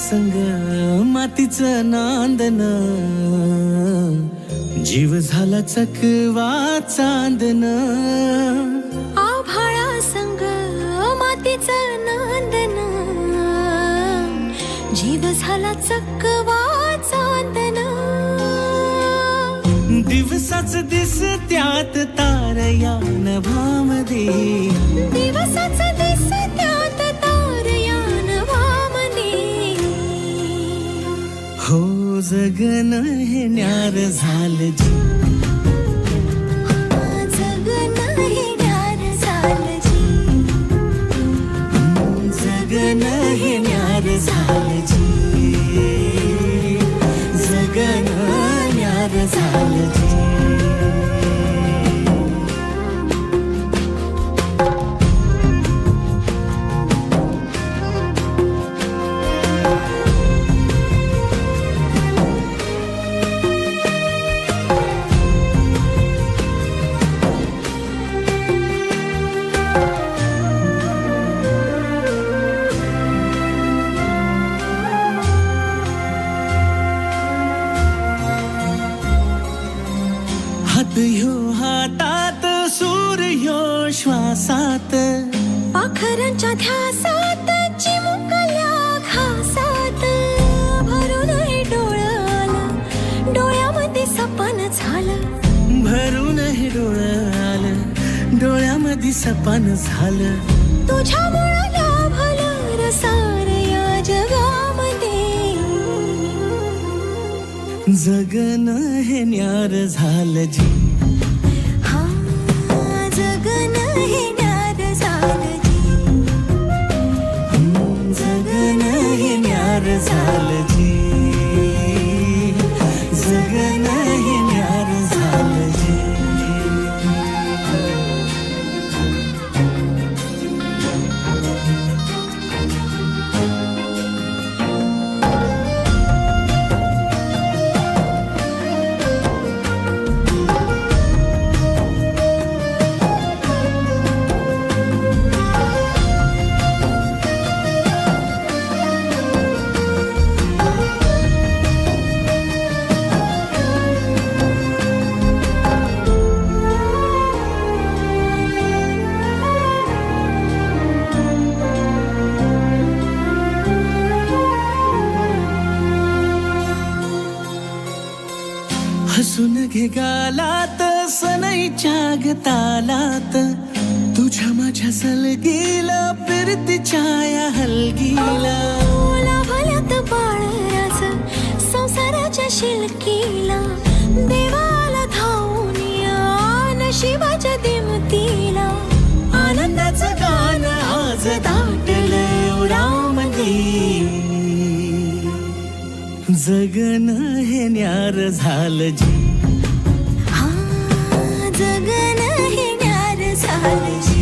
संग मातीचं नांदन, जीव झाला चकवा चांदन. आभाळा संग मातीचं नांदन, जीव झाला चकवा चांदन. दिवसाच दिसत्यात तार या नभामध्ये, दिवसाच दिसत्यात तार या नभामध्ये. हो जगन हे न्यार झालं जी, जगन हे न्यार झालं जी. जगन हे न्यार झालं जी, जगन न्यार झालं जी. हात ह्यो हातात, सूर ह्यो श्वासात, पाखरांच्या ध्यासात, चिमुकल्या घासात. भरून हे डोळं आलं, डोळ्यामध्ये सपन झालं. भरून हे डोळं आलं, डोळ्यामध्ये सपन झालं. तुझ्यामुळं लाभलं रसार या जगामध्ये. जगन हे न्यार झालं जी, हा जगन हे न्यार झालं जी. जगन हे न्यार झालं जी, जगन हे न्यार झालं जी. हसून घे गालात, सनईच्या गतालात, तुझ्या माझ्या सलगीला, फिरतीच्या या हलगीला. लाभल्यात बाळराज संसाराच्या शिलकीला. देवाला धावून या नशिबाच्या दिमतीला. आनंदाचं गाणं आज दाटलं उरामध्ये. जगन हे न्यार झालं जी, हा जगन हे न्यार झालं जी.